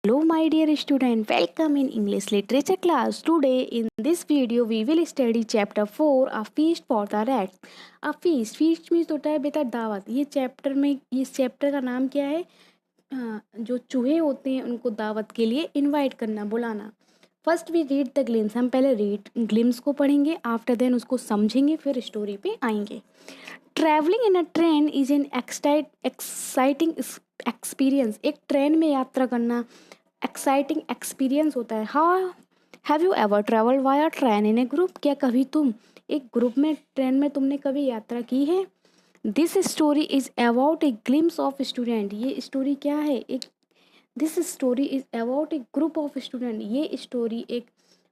Hello my dear student, welcome in English literature class. Today in this video we will study chapter 4 A Feast for the Rats. A feast means होता है बेटा दावत. ये chapter में इस chapter का नाम क्या है? जो चूहे होते हैं उनको दावत के लिए इनवाइट करना, बुलाना. First we read the glimpse. हम पहले रीड ग्लिम्स को पढ़ेंगे, आफ्टर देन उसको समझेंगे, फिर स्टोरी पे आएंगे. Travelling in a train is an exciting experience. एक ट्रेन में यात्रा करना एक्साइटिंग एक्सपीरियंस होता है. हाँ, have you ever travelled via train in A group. क्या कभी तुम एक ग्रुप में ट्रेन में तुमने कभी यात्रा की है? This story is about a glimpse of student. ये स्टोरी क्या है? एक this story is about a group of student. ये स्टोरी एक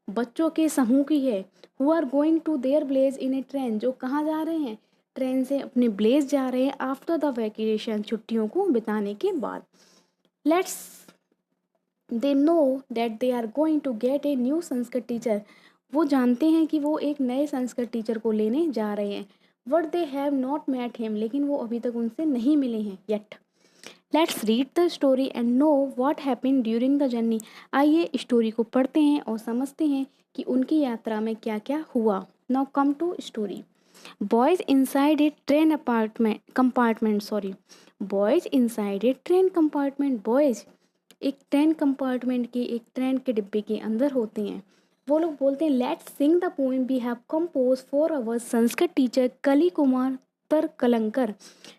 बच्चों के समूह की है. Who are going to their blaze in a train. जो कहाँ जा रहे हैं? ट्रेन से अपने ब्लेज जा रहे हैं. आफ्टर द वैकेशन, छुट्टियों को बिताने के बाद. Let's they know that they are going to get a new Sanskrit teacher. वो जानते हैं कि वो एक नए संस्कृत टीचर को लेने जा रहे हैं. But they have not met him. लेकिन वो अभी तक उनसे नहीं मिले हैं yet. Let's read the story and know what happened during the journey. आइए स्टोरी को पढ़ते हैं और समझते हैं कि उनकी यात्रा में क्या क्या हुआ. Now come to story. Boys inside a train compartment. Boys inside a train compartment. Boys एक ट्रेन कंपार्टमेंट के, एक ट्रेन के डिब्बे के अंदर होते हैं. वो लोग बोलते हैं let's sing the poem we have compose for our Sanskrit teacher Kali Kumar तरकलंकर.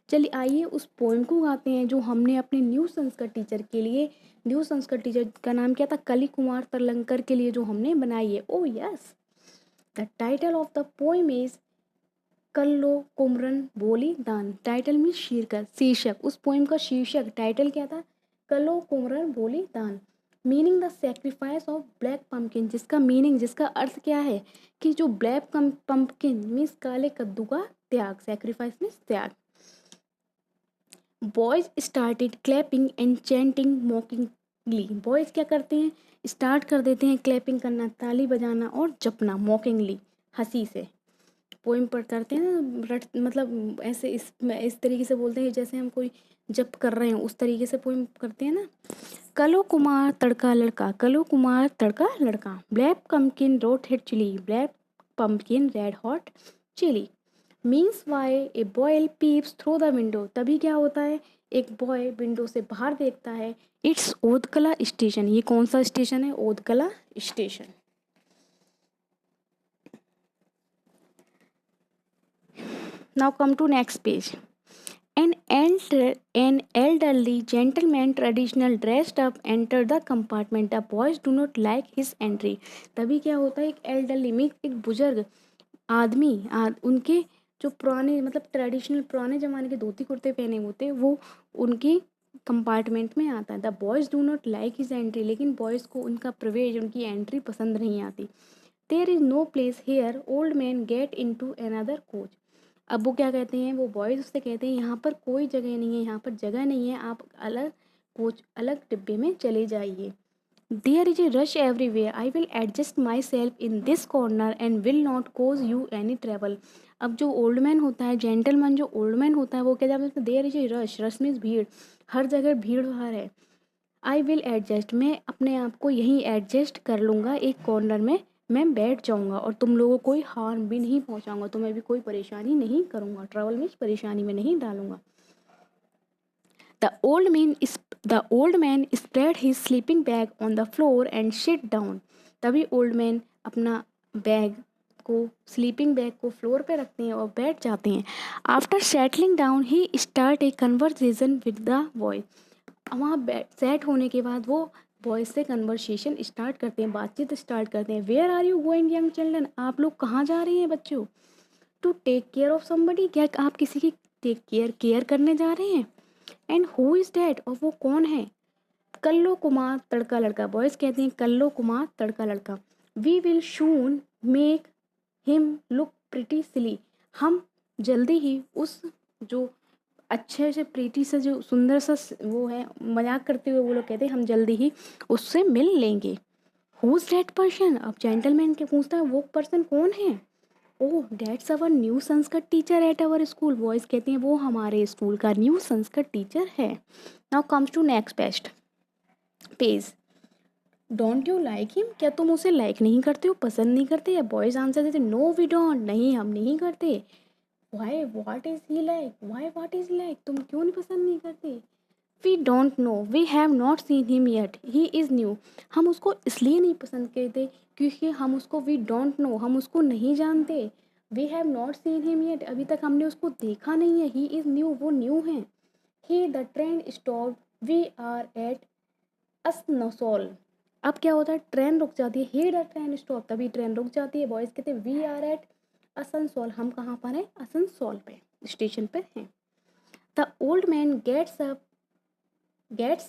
चलिए आइए उस पोएम को गाते हैं जो हमने अपने न्यू संस्कृत टीचर के लिए, न्यू संस्कृत टीचर का नाम क्या था? कली कुमार तरलंकर के लिए जो हमने बनाई है. Oh yes, the title of the poem is कल्लो कुमरन बोली दान. टाइटल में शीर्षक. उस पोएम का शीर्षक टाइटल क्या था? कलो कुमरन बोली दान. Meaning the sacrifice of black pumpkin. जिसका मीनिंग, जिसका अर्थ क्या है कि जो ब्लैक पम्पकिन मीन्स काले कद्दू का त्याग. सेक्रीफाइस मीन्स त्याग. Boys started clapping and chanting mockingly. Boys क्या करते हैं? स्टार्ट कर देते हैं क्लैपिंग करना, ताली बजाना और जपना. मॉकिंगली, हंसी से. पोइम पर करते हैं ना, मतलब ऐसे इस तरीके से बोलते हैं जैसे हम कोई जप कर रहे हैं, उस तरीके से पोइम करते हैं ना. कलो कुमार तड़का लड़का. कलो कुमार तड़का लड़का. Black pumpkin red hot chilli. Black pumpkin red hot chilli. Means why a boy peeps through the window. तभी क्या होता है? एक बॉय विंडो से बाहर देखता है. It's Odakala station. ये कौन सा स्टेशन है? Odakala station. Now come to next page. An elderly gentleman, traditional dressed up, entered the compartment. The boys do not like his entry. तभी क्या होता है? एक elderly में एक बुजुर्ग आदमी, उनके जो पुराने मतलब ट्रेडिशनल पुराने ज़माने के धोती कुर्ते पहने होते हैं, वो उनकी कंपार्टमेंट में आता है. The boys do not like his entry. लेकिन बॉयज़ को उनका प्रवेश, उनकी एंट्री पसंद नहीं आती. There is no place here. Old man get in to another coach. अब वो क्या कहते हैं? वो बॉयज़ उससे कहते हैं यहाँ पर कोई जगह नहीं है, यहाँ पर जगह नहीं है, आप अलग कोच, अलग डिब्बे में चले जाइए. There is a rush everywhere. I will adjust myself in this corner and will not cause you any travel. अब जो ओल्ड मैन होता है, जेंटलमैन जो ओल्ड मैन होता है, वो क्या कहता है? There is a rush. Rush means भीड़. हर जगह भीड़ भाड़ है. I will adjust. मैं अपने आप को यहीं एडजस्ट कर लूँगा, एक कॉर्नर में मैं बैठ जाऊँगा और तुम लोगों को कोई हार्म भी नहीं पहुँचाऊँगा, तुम्हें भी कोई परेशानी नहीं करूँगा. ट्रैवल में परेशानी में नहीं डालूँगा. The old man spread his sleeping bag on the floor and shit down. तभी ओल्ड मैन अपना बैग को, स्लीपिंग बैग को फ्लोर पे रखते हैं और बैठ जाते हैं. After settling down he start A conversation with the boy. वहाँ सेट होने के बाद वो बॉयज से कन्वर्सेशन स्टार्ट करते हैं, बातचीत स्टार्ट करते हैं. Where are you going young children. आप लोग कहाँ जा रहे हैं बच्चों? To take care of somebody. क्या आप किसी की केयर करने जा रहे हैं? And who is that. और वो कौन है? कल्लो कुमार तड़का लड़का. बॉयज़ कहते हैं कल्लो कुमार तड़का लड़का. We will soon make him look pretty silly. हम जल्दी ही उस जो अच्छे से प्रीति से, जो सुंदर सा वो है, मजाक करते हुए वो लोग कहते हैं हम जल्दी ही उससे मिल लेंगे. Who is that person. अब जेंटलमैन के पूछता है वो पर्सन कौन है? Oh that's our new Sanskrit teacher at our school. Boys कहते हैं वो हमारे स्कूल का न्यू संस्कृत टीचर है. Now comes to next page. Don't you like him, क्या तुम उसे लाइक नहीं करते हो, पसंद नहीं करते? या बॉयज़ आंसर देते नो वी डोंट, नहीं हम नहीं करते। Why what is he like, why what is like, तुम क्यों नहीं पसंद नहीं करते? We don't know, we have not seen him yet, he is new, हम उसको इसलिए नहीं पसंद करते क्योंकि हम उसको, वी डोंट नो, हम उसको नहीं जानते। We have not seen him yet, अभी तक हमने उसको देखा नहीं है। ही इज़ न्यू, वो न्यू है। He the train stop, we are at Asansol. अब क्या होता है, ट्रेन रुक जाती है, ही द ट्रेन स्टॉप, तभी ट्रेन रुक जाती है। बॉयज़ कहते हैं वी आर एट असनसोल, हम कहाँ पर हैं, असनसोल पे, स्टेशन पे हैं। The old man gets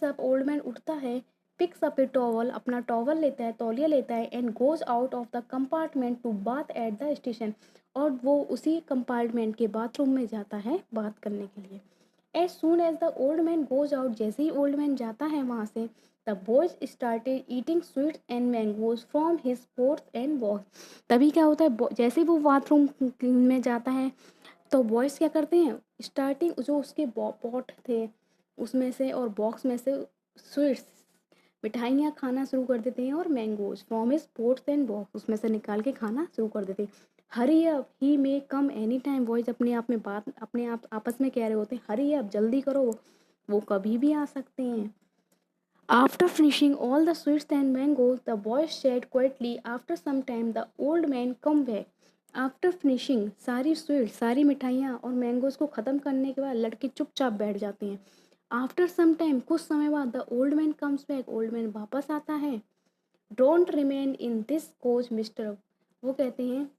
up, old man उठता है। पिक्स अप ए टॉवल, अपना टॉवल लेता है, तौलिया लेता है। And goes out of the compartment to bath at the station, और वो उसी कंपार्टमेंट के बाथरूम में जाता है बात करने के लिए। As soon as the old man goes out, जैसे ही ओल्ड मैन जाता है वहाँ से, the boys started eating sweets and mangoes from his pots and box. तभी क्या होता है, जैसे ही वो बाथरूम में जाता है तो बॉयज़ क्या करते हैं, स्टार्टिंग जो उसके पॉट थे उसमें से और बॉक्स में से स्वीट्स, मिठाइयाँ खाना शुरू कर देते हैं। और mangoes from his pots and box, उसमें से निकाल के खाना शुरू कर देते हैं। हरी अप, ही मे कम एनी टाइम, बॉयज़ अपने आप में बात, अपने आप आपस में कह रहे होते हैं, हरी अप, जल्दी करो, वो कभी भी आ सकते हैं। After finishing all the sweets and mangoes, the boys said quietly. After some time, the old man come back. After finishing सारी स्वीट्स, सारी मिठाइयाँ और मैंगोज को ख़त्म करने के बाद लड़के चुपचाप बैठ जाते हैं। आफ्टर सम टाइम, कुछ समय बाद, the old man comes back, old man वापस आता है। Don't remain in this coach mister, वो कहते हैं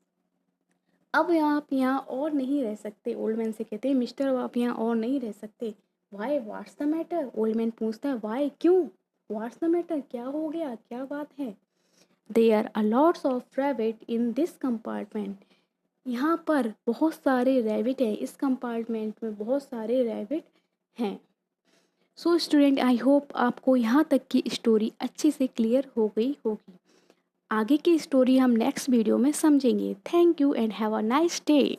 अब आप यहाँ और नहीं रह सकते। ओल्ड मैन से कहते हैं मिस्टर, अब आप यहाँ और नहीं रह सकते। Why what's the matter, old man पूछता है वाई, क्यों, व्हाट्स द मैटर, क्या हो गया, क्या बात है। There are lots of rabbit in this compartment, यहाँ पर बहुत सारे रैबिट हैं, इस कंपार्टमेंट में बहुत सारे रैबिट हैं। सो स्टूडेंट, आई होप आपको यहाँ तक की स्टोरी अच्छे से क्लियर हो गई होगी। आगे की स्टोरी हम नेक्स्ट वीडियो में समझेंगे। Thank you and have a nice day.